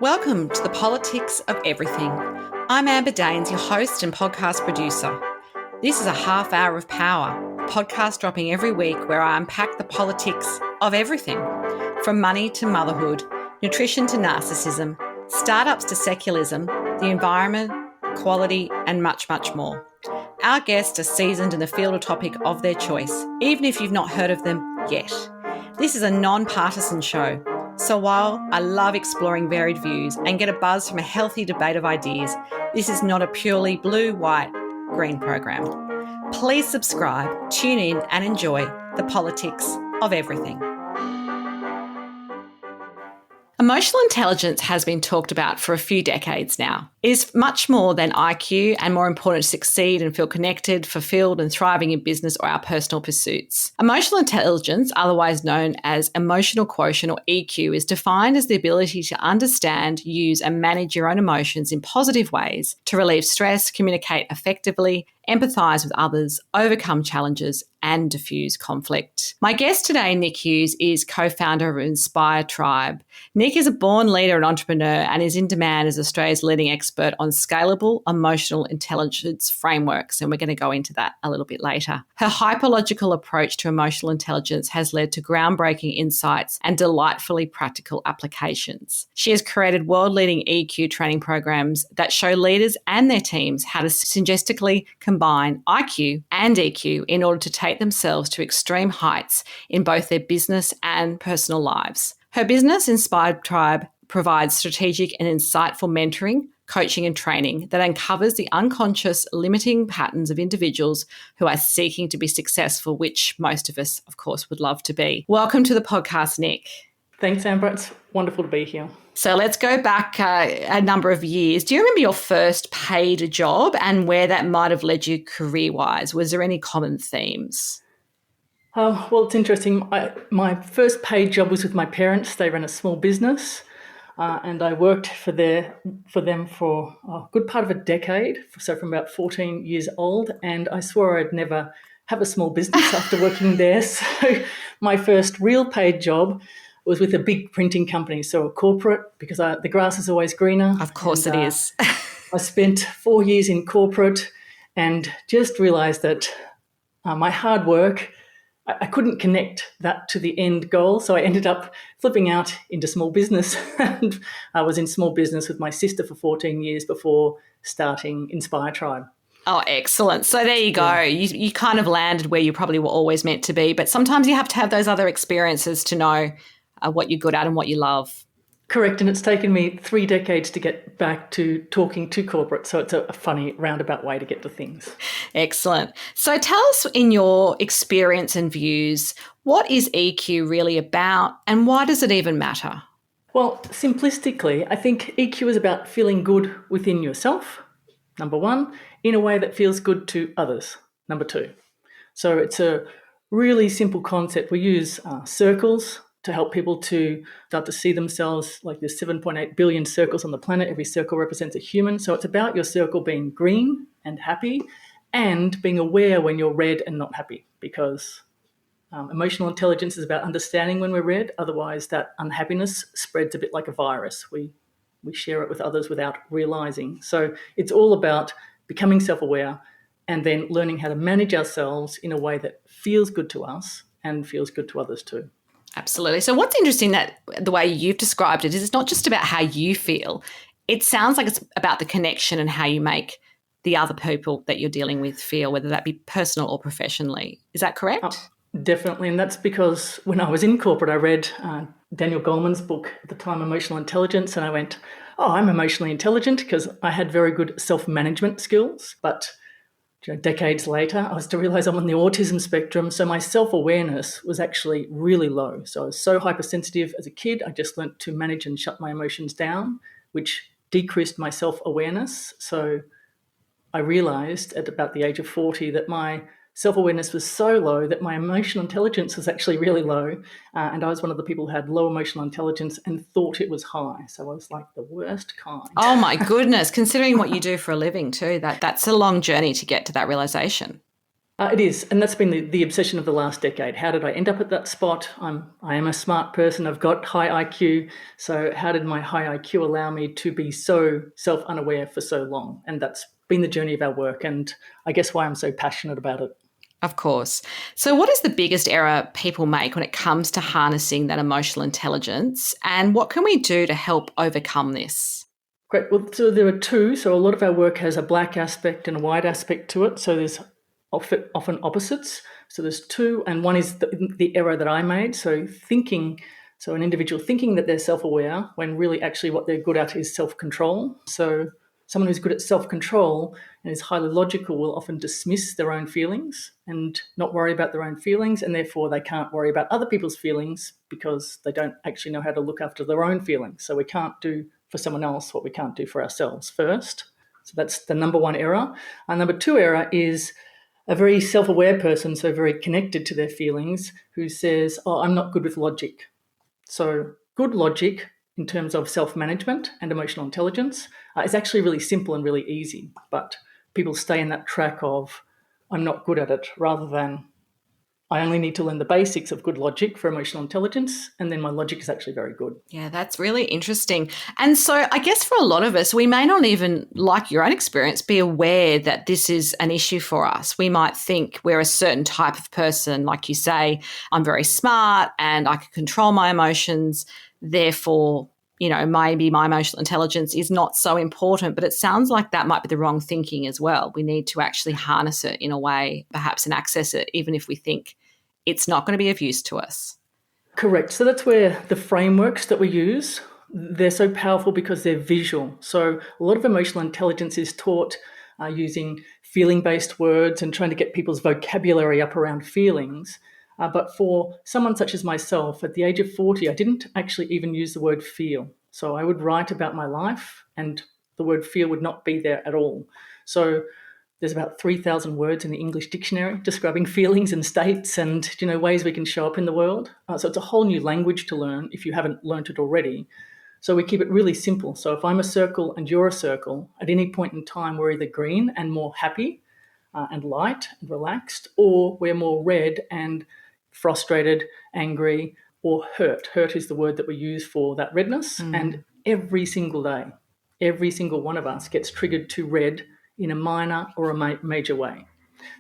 Welcome to the Politics of Everything. I'm Amber Daines, your host and podcast producer. This is a half hour of power, a podcast dropping every week where I unpack the politics of everything, from money to motherhood, nutrition to narcissism, startups to secularism, the environment, quality, and much, much more. Our guests are seasoned in the field or topic of their choice, even if you've not heard of them yet. This is a non-partisan show. So while I love exploring varied views and get a buzz from a healthy debate of ideas, this is not a purely blue, white, green program. Please subscribe, tune in and enjoy the politics of everything. Emotional intelligence has been talked about for a few decades now. It is much more than IQ and more important to succeed and feel connected, fulfilled and thriving in business or our personal pursuits. Emotional intelligence, otherwise known as emotional quotient or EQ, is defined as the ability to understand, use and manage your own emotions in positive ways to relieve stress, communicate effectively, empathize with others, overcome challenges and diffuse conflict. My guest today, Nikk Hughes, is co-founder of Inspire Tribe. Nikk is a born leader and entrepreneur and is in demand as Australia's leading expert on scalable emotional intelligence frameworks, and we're going to go into that a little bit later. Her hyperlogical approach to emotional intelligence has led to groundbreaking insights and delightfully practical applications. She has created world-leading EQ training programs that show leaders and their teams how to synergistically combine IQ and EQ in order to take themselves to extreme heights in both their business and personal lives. Her business, Inspire Tribe, provides strategic and insightful mentoring, coaching and training that uncovers the unconscious limiting patterns of individuals who are seeking to be successful, which most of us, of course, would love to be. Welcome to the podcast, Nikk. Thanks, Amber. It's wonderful to be here. So let's go back a number of years. Do you remember your first paid job and where that might have led you career-wise? Was there any common themes? Well, it's interesting. My first paid job was with my parents. They ran a small business, and I worked for them for a good part of a decade, so from about 14 years old, and I swore I'd never have a small business after working there. So my first real paid job was with a big printing company, so a corporate, because the grass is always greener. Of course it is. I spent 4 years in corporate and just realised that my hard work, I couldn't connect that to the end goal, so I ended up flipping out into small business. And I was in small business with my sister for 14 years before starting Inspire Tribe. Oh, excellent. So there you go. Yeah. You kind of landed where you probably were always meant to be, but sometimes you have to have those other experiences to know what you're good at and what you love. Correct, and it's taken me 3 decades to get back to talking to corporate, so it's a funny roundabout way to get to things. Excellent. So tell us, in your experience and views, what is EQ really about and why does it even matter? Well, simplistically, I think EQ is about feeling good within yourself, number one, in a way that feels good to others, number two. So it's a really simple concept. We use circles to help people to start to see themselves like there's 7.8 billion circles on the planet. Every circle represents a human. So it's about your circle being green and happy and being aware when you're red and not happy, because emotional intelligence is about understanding when we're red. Otherwise, that unhappiness spreads a bit like a virus. We share it with others without realizing. So it's all about becoming self-aware and then learning how to manage ourselves in a way that feels good to us and feels good to others too. Absolutely. So what's interesting that the way you've described it is it's not just about how you feel. It sounds like it's about the connection and how you make the other people that you're dealing with feel, whether that be personal or professionally. Is that correct? Oh, definitely. And that's because when I was in corporate, I read Daniel Goleman's book at the time, Emotional Intelligence, and I went, I'm emotionally intelligent because I had very good self-management skills. But decades later, I was to realize I'm on the autism spectrum, so my self-awareness was actually really low. So I was so hypersensitive as a kid, I just learnt to manage and shut my emotions down, which decreased my self-awareness. So I realized at about the age of 40 that my self-awareness was so low that my emotional intelligence was actually really low. And I was one of the people who had low emotional intelligence and thought it was high. So I was like the worst kind. Oh my goodness. Considering what you do for a living too, that's a long journey to get to that realization. It is, and that's been the obsession of the last decade. How did I end up at that spot? I am a smart person. I've got high IQ. So how did my high IQ allow me to be so self-unaware for so long? And that's been the journey of our work, and I guess why I'm so passionate about it. Of course. So, what is the biggest error people make when it comes to harnessing that emotional intelligence? And what can we do to help overcome this? Great. Well, so there are two. So a lot of our work has a black aspect and a white aspect to it. So there's often opposites. So there's two, and one is the error that I made. So an individual thinking that they're self-aware when really actually what they're good at is self-control. So someone who's good at self-control and is highly logical will often dismiss their own feelings and not worry about their own feelings, and therefore they can't worry about other people's feelings because they don't actually know how to look after their own feelings. So we can't do for someone else what we can't do for ourselves first. So that's the number one error. And number two error is a very self-aware person, so very connected to their feelings, who says, oh, I'm not good with logic. So good logic in terms of self-management and emotional intelligence is actually really simple and really easy, but people stay in that track of I'm not good at it rather than I only need to learn the basics of good logic for emotional intelligence, and then my logic is actually very good. Yeah, that's really interesting. And so, I guess for a lot of us, we may not even, like your own experience, be aware that this is an issue for us. We might think we're a certain type of person, like you say, I'm very smart and I can control my emotions. Therefore, maybe my emotional intelligence is not so important, but it sounds like that might be the wrong thinking as well. We need to actually harness it in a way, perhaps, and access it, even if we think it's not going to be of use to us. Correct. So that's where the frameworks that we use, they're so powerful because they're visual. So a lot of emotional intelligence is taught using feeling-based words and trying to get people's vocabulary up around feelings. But for someone such as myself, at the age of 40, I didn't actually even use the word feel. So I would write about my life and the word feel would not be there at all. So there's about 3,000 words in the English dictionary describing feelings and states and ways we can show up in the world. So it's a whole new language to learn if you haven't learnt it already. So we keep it really simple. So if I'm a circle and you're a circle, at any point in time we're either green and more happy and light and relaxed, or we're more red and frustrated, angry, or hurt. Hurt is the word that we use for that redness. And every single day, every single one of us gets triggered to red in a minor or a major way.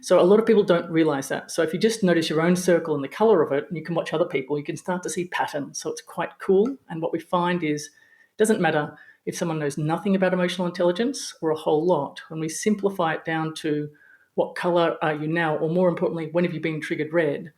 So a lot of people don't realize that. So if you just notice your own circle and the color of it, and you can watch other people, you can start to see patterns. So it's quite cool. And what we find is it doesn't matter if someone knows nothing about emotional intelligence or a whole lot. When we simplify it down to what color are you now, or more importantly, when have you been triggered red,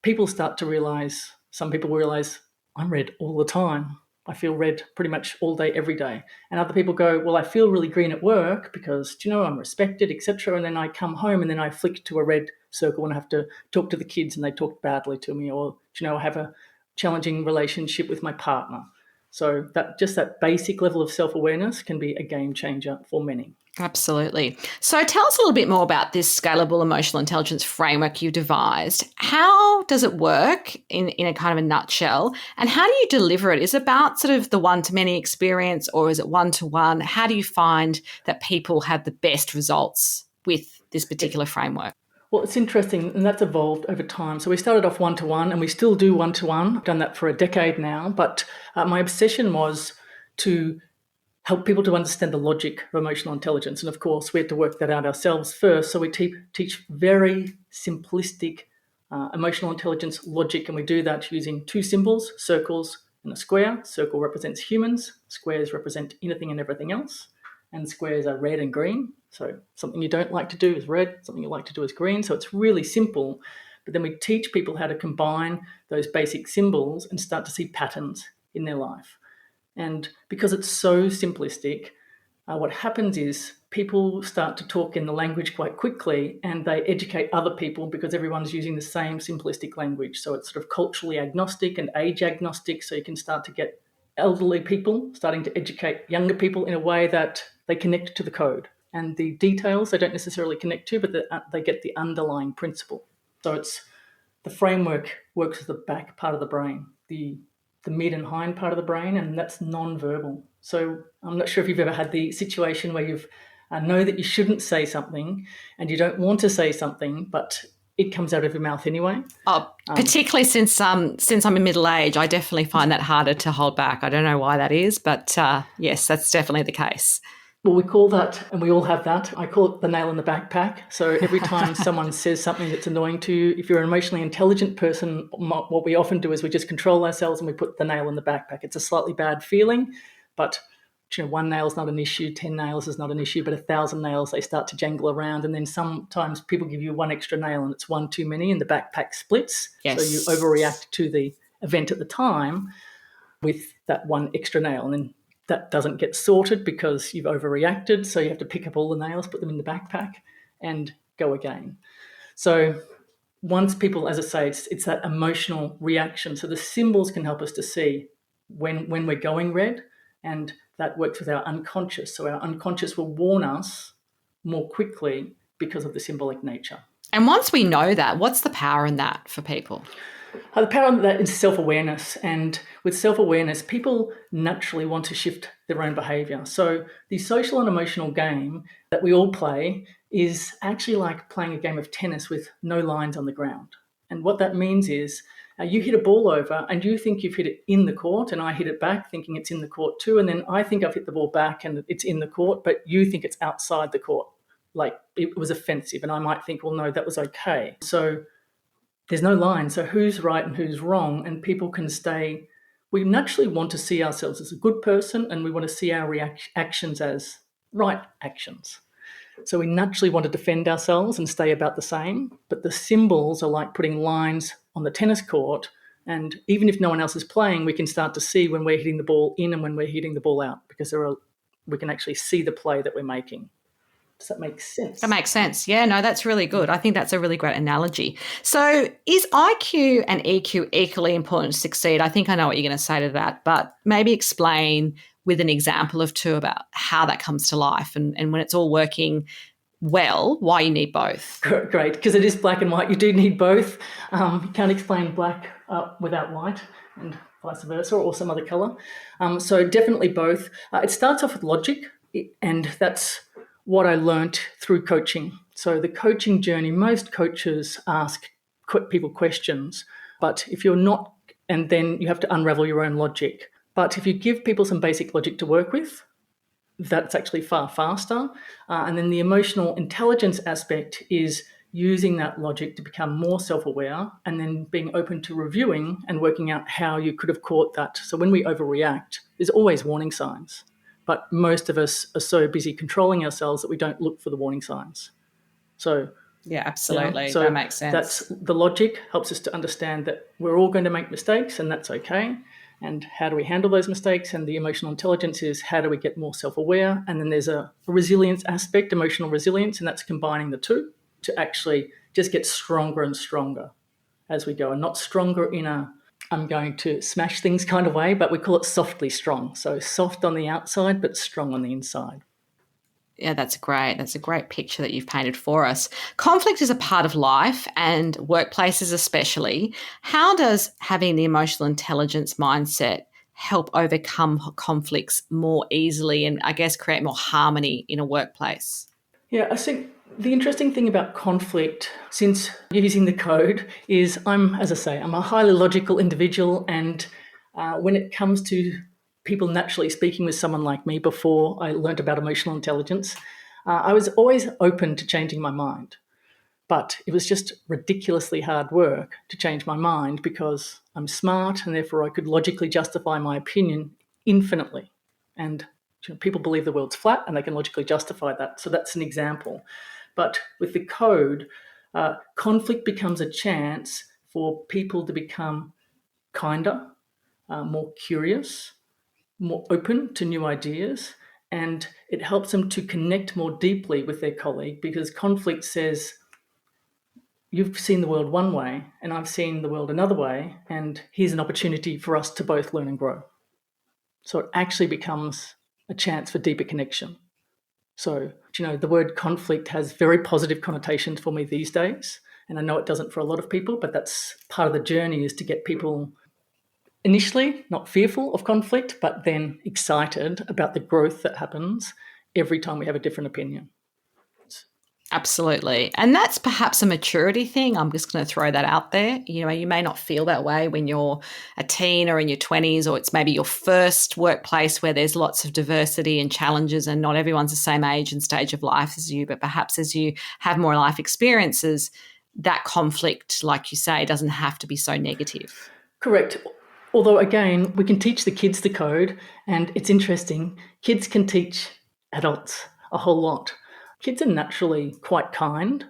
people start to realize, some people realize, I'm red all the time. I feel red pretty much all day, every day. And other people go, well, I feel really green at work because, I'm respected, etc. And then I come home and then I flick to a red circle and I have to talk to the kids and they talk badly to me, or, I have a challenging relationship with my partner. So that basic level of self-awareness can be a game changer for many. Absolutely. So tell us a little bit more about this scalable emotional intelligence framework you devised. How does it work in a kind of a nutshell? And how do you deliver it? Is it about sort of the one-to-many experience, or is it one-to-one? How do you find that people have the best results with this particular framework? Well, it's interesting, and that's evolved over time. So we started off one-to-one, and we still do one-to-one. I've done that for a decade now. But my obsession was to help people to understand the logic of emotional intelligence. And of course, we had to work that out ourselves first. So we teach very simplistic emotional intelligence logic, and we do that using two symbols, circles and a square. Circle represents humans, squares represent anything and everything else, and squares are red and green. So something you don't like to do is red, something you like to do is green. So it's really simple, but then we teach people how to combine those basic symbols and start to see patterns in their life. And because it's so simplistic, what happens is people start to talk in the language quite quickly, and they educate other people because everyone's using the same simplistic language. So it's sort of culturally agnostic and age agnostic. So you can start to get elderly people starting to educate younger people in a way that they connect to the code. And the details they don't necessarily connect to, but they get the underlying principle. So the framework works with the back part of the brain, the mid and hind part of the brain, and that's non-verbal. So I'm not sure if you've ever had the situation where you've know that you shouldn't say something and you don't want to say something, but it comes out of your mouth anyway. Oh, particularly since I'm in middle age, I definitely find that harder to hold back. I don't know why that is, but yes, that's definitely the case. Well, we call that, and we all have that, I call it the nail in the backpack. So every time someone says something that's annoying to you, if you're an emotionally intelligent person, what we often do is we just control ourselves and we put the nail in the backpack. It's a slightly bad feeling, but one nail is not an issue, 10 nails is not an issue, but 1,000 nails, they start to jangle around. And then sometimes people give you one extra nail and it's one too many and the backpack splits. Yes. So you overreact to the event at the time with that one extra nail. And then that doesn't get sorted because you've overreacted. So you have to pick up all the nails, put them in the backpack and go again. So once people, as I say, it's that emotional reaction. So the symbols can help us to see when we're going red, and that works with our unconscious. So our unconscious will warn us more quickly because of the symbolic nature. And once we know that, what's the power in that for people? The power of that is self-awareness. And with self-awareness, people naturally want to shift their own behaviour. So the social and emotional game that we all play is actually like playing a game of tennis with no lines on the ground. And what that means is you hit a ball over and you think you've hit it in the court, and I hit it back thinking it's in the court too. And then I think I've hit the ball back and it's in the court, but you think it's outside the court. Like it was offensive. And I might think, well, no, that was okay. So there's no line. So who's right and who's wrong? And people can stay. We naturally want to see ourselves as a good person, and we want to see our actions as right actions. So we naturally want to defend ourselves and stay about the same. But the symbols are like putting lines on the tennis court. And even if no one else is playing, we can start to see when we're hitting the ball in and when we're hitting the ball out, because we can actually see the play that we're making. Does that make sense? That makes sense. Yeah, no, that's really good. I think that's a really great analogy. So is IQ and EQ equally important to succeed? I think I know what you're going to say to that, but maybe explain with an example of two about how that comes to life and when it's all working well, why you need both. Great, because it is black and white. You do need both. You can't explain black without white, and vice versa, or some other colour. So definitely both. It starts off with logic, and that's what I learnt through coaching. So the coaching journey, most coaches ask people questions, but if you're not, and then you have to unravel your own logic. But if you give people some basic logic to work with, that's actually far faster. And then the emotional intelligence aspect is using that logic to become more self-aware and then being open to reviewing and working out how you could have caught that. So when we overreact, there's always warning signs. But most of us are so busy controlling ourselves that we don't look for the warning signs. So yeah, absolutely. So that makes sense. That's the logic helps us to understand that we're all going to make mistakes and that's okay. And how do we handle those mistakes? And the emotional intelligence is how do we get more self-aware? And then there's a resilience aspect, emotional resilience, and that's combining the two to actually just get stronger and stronger as we go, and not stronger in a I'm going to smash things kind of way, but we call it softly strong. So soft on the outside, but strong on the inside. Yeah, that's great. That's a great picture that you've painted for us. Conflict is a part of life, and workplaces especially. How does having the emotional intelligence mindset help overcome conflicts more easily and, I guess, create more harmony in a workplace? Yeah, I think the interesting thing about conflict, since using the code, is I'm a highly logical individual, and when it comes to people naturally speaking with someone like me before I learned about emotional intelligence, I was always open to changing my mind. But it was just ridiculously hard work to change my mind because I'm smart and therefore I could logically justify my opinion infinitely. And people believe the world's flat and they can logically justify that. So that's an example. But with the code, conflict becomes a chance for people to become kinder, more curious, more open to new ideas, and it helps them to connect more deeply with their colleague because conflict says, you've seen the world one way and I've seen the world another way, and here's an opportunity for us to both learn and grow. So it actually becomes a chance for deeper connection. So, the word conflict has very positive connotations for me these days, and I know it doesn't for a lot of people, but that's part of the journey, is to get people initially not fearful of conflict, but then excited about the growth that happens every time we have a different opinion. Absolutely. And that's perhaps a maturity thing. I'm just going to throw that out there. You may not feel that way when you're a teen or in your 20s, or it's maybe your first workplace where there's lots of diversity and challenges and not everyone's the same age and stage of life as you. But perhaps as you have more life experiences, that conflict, like you say, doesn't have to be so negative. Correct. Although, again, we can teach the kids the code, and it's interesting. Kids can teach adults a whole lot. Kids are naturally quite kind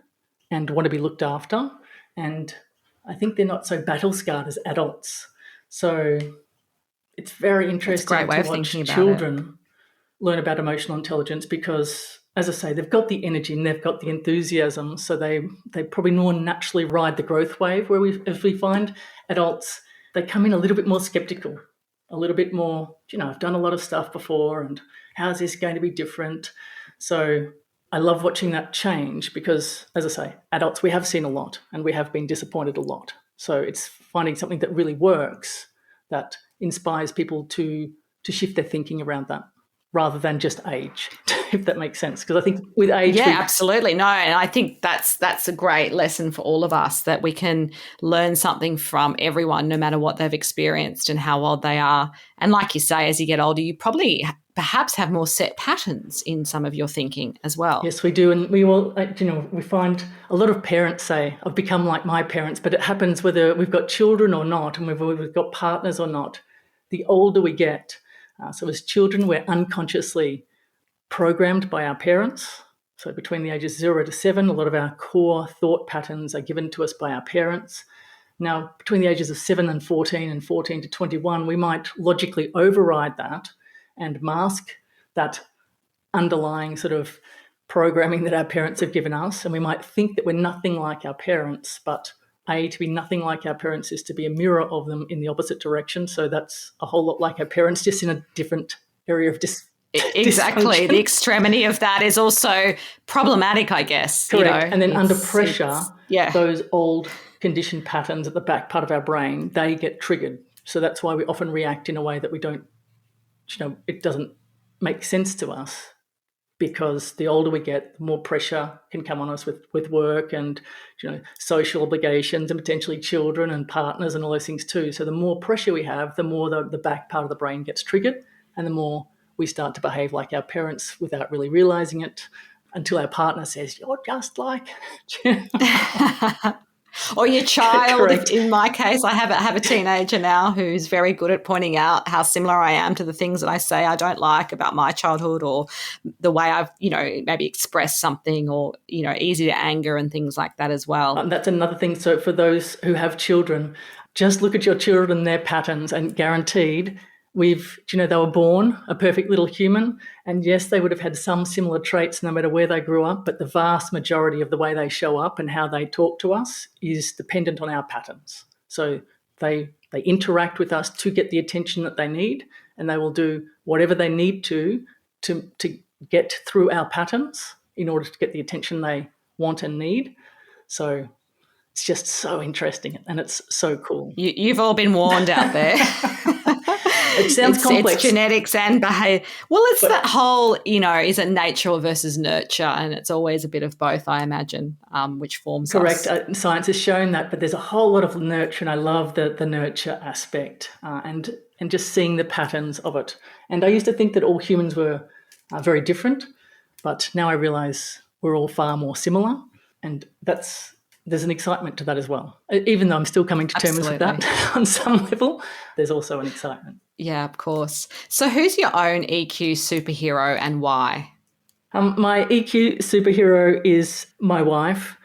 and want to be looked after, and I think they're not so battle-scarred as adults. So it's very interesting to watch children learn about emotional intelligence because, as I say, they've got the energy and they've got the enthusiasm, so they probably more naturally ride the growth wave, as we find adults, they come in a little bit more skeptical, a little bit more, I've done a lot of stuff before and how's this going to be different? So I love watching that change because, as I say, adults, we have seen a lot and we have been disappointed a lot. So it's finding something that really works, that inspires people to shift their thinking around that, rather than just age, if that makes sense. Because I think with age... Yeah, absolutely. No, and I think that's a great lesson for all of us, that we can learn something from everyone, no matter what they've experienced and how old they are. And like you say, as you get older, you probably perhaps have more set patterns in some of your thinking as well. Yes, we do. And we all, we find a lot of parents say, I've become like my parents, but it happens whether we've got children or not, and whether we've got partners or not. The older we get, so as children, we're unconsciously programmed by our parents. So between the ages 0 to 7, a lot of our core thought patterns are given to us by our parents. Now, between the ages of 7 and 14 to 21, we might logically override that and mask that underlying sort of programming that our parents have given us. And we might think that we're nothing like our parents, but to be nothing like our parents is to be a mirror of them in the opposite direction. So that's a whole lot like our parents, just in a different area of Exactly. The extremity of that is also problematic, I guess. Correct. And then under pressure, those old conditioned patterns at the back part of our brain, they get triggered. So that's why we often react in a way that we don't, it doesn't make sense to us, because the older we get, the more pressure can come on us with work and, social obligations and potentially children and partners and all those things too. So the more pressure we have, the more the back part of the brain gets triggered, and the more we start to behave like our parents without really realizing it, until our partner says, you're just like... Or your child. In my case, I have a teenager now who's very good at pointing out how similar I am to the things that I say I don't like about my childhood, or the way I've, maybe expressed something, or, easy to anger and things like that as well. And that's another thing. So for those who have children, just look at your children and their patterns, and guaranteed they were born a perfect little human, and yes, they would have had some similar traits no matter where they grew up, but the vast majority of the way they show up and how they talk to us is dependent on our patterns. So they interact with us to get the attention that they need, and they will do whatever they need to get through our patterns in order to get the attention they want and need. So it's just so interesting, and it's so cool. You've all been warned out there. It sounds complex. It's genetics and behavior. Well, it's that whole, is it nature versus nurture? And it's always a bit of both, I imagine, which forms correct. us. Science has shown that, but there's a whole lot of nurture, and I love the nurture aspect and just seeing the patterns of it. And I used to think that all humans were very different, but now I realise we're all far more similar, and there's an excitement to that as well. Even though I'm still coming to terms with that on some level, there's also an excitement. Yeah, of course. So who's your own EQ superhero and why? My EQ superhero is my wife.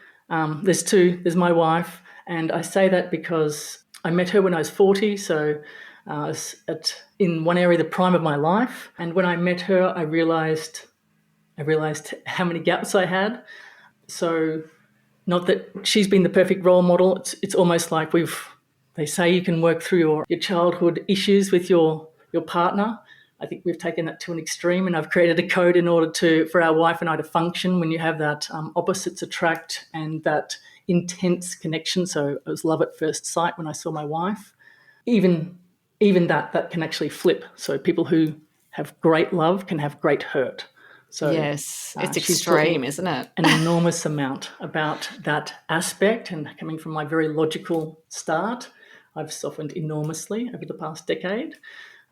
There's two. There's my wife, and I say that because I met her when I was 40, so I was in one area, the prime of my life. And when I met her, I realised how many gaps I had. So not that she's been the perfect role model. It's almost like they say you can work through your childhood issues with your partner. I think we've taken that to an extreme, and I've created a code in order for our wife and I to function when you have that opposites attract and that intense connection. So it was love at first sight when I saw my wife. Even that can actually flip. So people who have great love can have great hurt. So Yes, it's she's taught extreme, me isn't it? an enormous amount about that aspect, and coming from my very logical start, I've softened enormously over the past decade.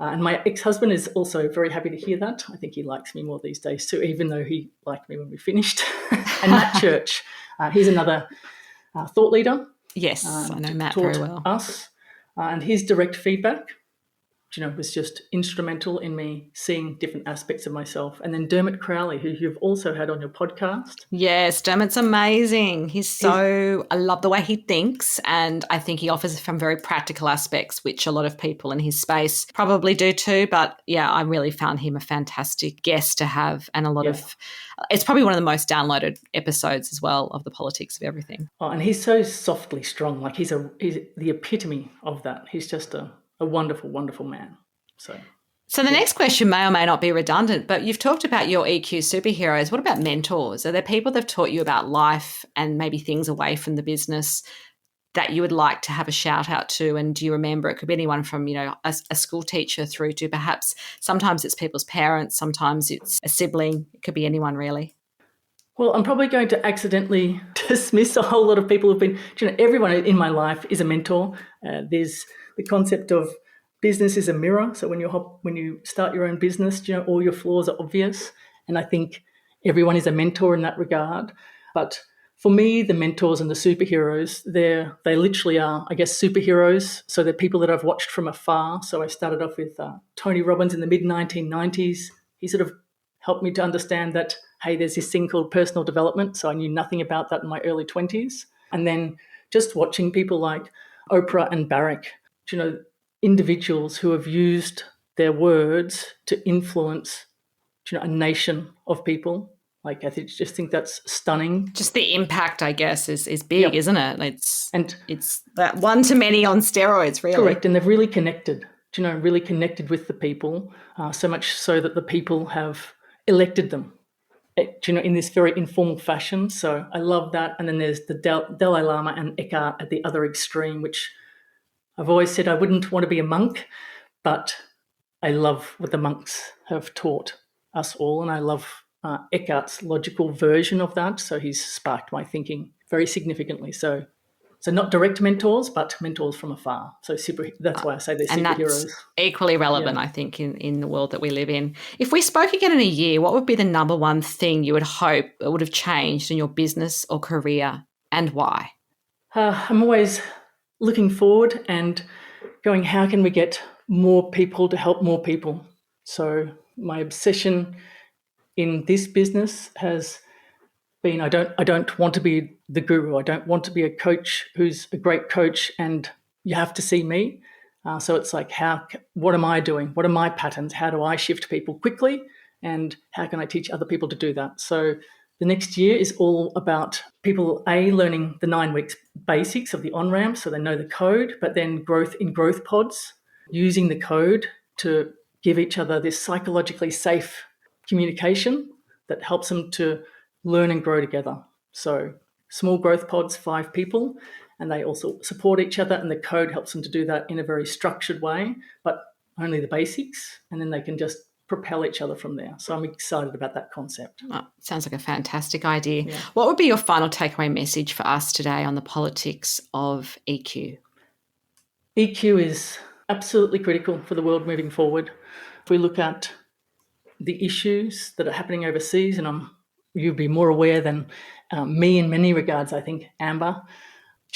And my ex-husband is also very happy to hear that. I think he likes me more these days too, even though he liked me when we finished. And Matt Church, he's another thought leader, Yes, I know Matt very taught well. us, and his direct feedback, was just instrumental in me seeing different aspects of myself. And then Dermot Crowley, who you've also had on your podcast. Yes, Dermot's amazing. I love the way he thinks, and I think he offers from very practical aspects, which a lot of people in his space probably do too. But yeah, I really found him a fantastic guest to have, and it's probably one of the most downloaded episodes as well of the politics of everything. Oh, and he's so softly strong. Like he's the epitome of that. He's just a wonderful, wonderful man. So the next question may or may not be redundant, but you've talked about your EQ superheroes. What about mentors? Are there people that have taught you about life and maybe things away from the business that you would like to have a shout out to? And do you remember, it could be anyone from, a school teacher through to perhaps sometimes it's people's parents, sometimes it's a sibling. It could be anyone really. Well, I'm probably going to accidentally dismiss a whole lot of people who've been, everyone in my life is a mentor. There's the concept of business is a mirror. So when you start your own business, all your flaws are obvious. And I think everyone is a mentor in that regard. But for me, the mentors and the superheroes, they literally are, I guess, superheroes. So they're people that I've watched from afar. So I started off with Tony Robbins in the mid-1990s. He sort of helped me to understand that, hey, there's this thing called personal development. So I knew nothing about that in my early 20s. And then just watching people like Oprah and Barack, individuals who have used their words to influence, a nation of people. Like, I just think that's stunning. Just the impact, I guess, is big, isn't it? It's that one to many on steroids, really. Correct. And they've really connected, really connected with the people, so much so that the people have elected them, in this very informal fashion. So I love that. And then there's the Dalai Lama and Eckhart at the other extreme, which I've always said I wouldn't want to be a monk, but I love what the monks have taught us all. And I love Eckhart's logical version of that. So he's sparked my thinking very significantly. So not direct mentors, but mentors from afar. So that's why I say they're superheroes. And that's equally relevant, I think, in the world that we live in. If we spoke again in a year, what would be the number one thing you would hope would have changed in your business or career, and why? I'm always looking forward and going, how can we get more people to help more people? So my obsession in this business has been, I don't want to be the guru. I don't want to be a coach who's a great coach and you have to see me. So it's like, what am I doing? What are my patterns? How do I shift people quickly? And how can I teach other people to do that? So the next year is all about people, learning the 9 weeks basics of the on-ramp so they know the code, but then growth in growth pods, using the code to give each other this psychologically safe communication that helps them to learn and grow together. So small growth pods, 5 people, and they also support each other, and the code helps them to do that in a very structured way, but only the basics, and then they can just propel each other from there. So I'm excited about that concept. Oh, sounds like a fantastic idea. Yeah. What would be your final takeaway message for us today on the politics of EQ? EQ is absolutely critical for the world moving forward. If we look at the issues that are happening overseas, and you'd be more aware than me in many regards, I think, Amber.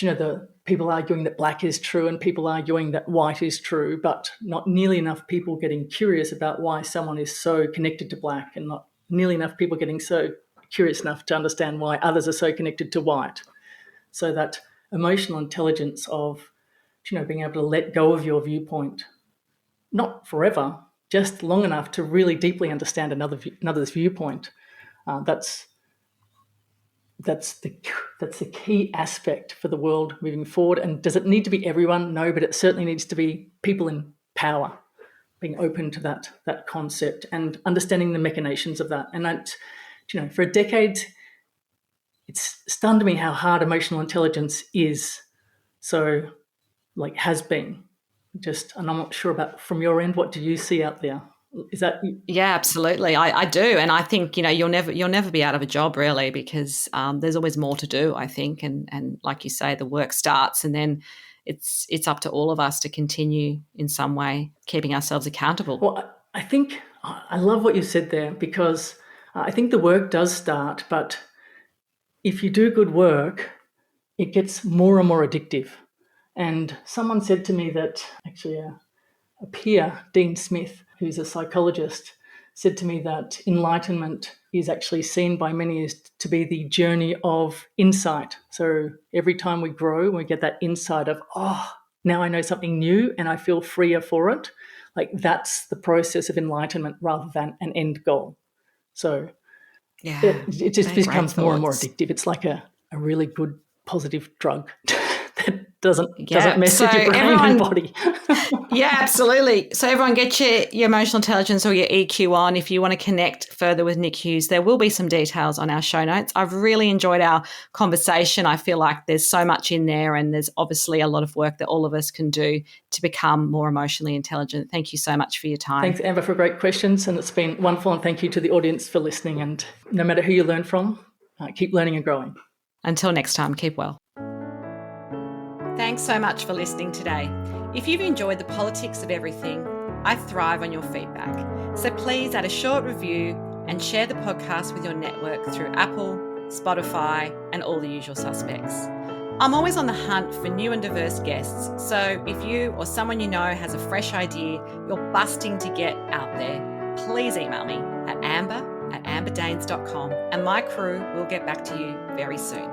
The people arguing that black is true and people arguing that white is true, but not nearly enough people getting curious about why someone is so connected to black, and not nearly enough people getting so curious enough to understand why others are so connected to white. So that emotional intelligence of, being able to let go of your viewpoint, not forever, just long enough to really deeply understand another's viewpoint. That's the key aspect for the world moving forward. And does it need to be everyone? No, but it certainly needs to be people in power being open to that concept and understanding the machinations of that. And that, for a decade, it's stunned me how hard emotional intelligence is. So, has been. And I'm not sure about from your end, what do you see out there? Is that? Yeah, absolutely. I do. And I think, you'll never be out of a job really, because there's always more to do, I think. And like you say, the work starts, and then it's up to all of us to continue in some way, keeping ourselves accountable. Well, I think I love what you said there, because I think the work does start, but if you do good work, it gets more and more addictive. And someone said to me that actually a peer, Dean Smith, who's a psychologist, said to me that enlightenment is actually seen by many as to be the journey of insight. So every time we grow, we get that insight of, oh, now I know something new and I feel freer for it. Like that's the process of enlightenment rather than an end goal. So Yeah, it just they're great becomes more and more thoughts. addictive. It's like a really good positive drug that doesn't Yeah. mess So with your brain and body. yeah, absolutely. So everyone get your emotional intelligence or your EQ on. If you want to connect further with Nikk Hughes, there will be some details on our show notes. I've really enjoyed our conversation. I feel like there's so much in there, and there's obviously a lot of work that all of us can do to become more emotionally intelligent. Thank you so much for your time. Thanks, Amber, for great questions, and it's been wonderful. And thank you to the audience for listening. And no matter who you learn from, keep learning and growing. Until next time, keep well. Thanks so much for listening today. If you've enjoyed the politics of everything, I thrive on your feedback. So please add a short review and share the podcast with your network through Apple, Spotify, and all the usual suspects. I'm always on the hunt for new and diverse guests. So if you or someone you know has a fresh idea you're busting to get out there, please email me at amber@amberdanes.com, and my crew will get back to you very soon.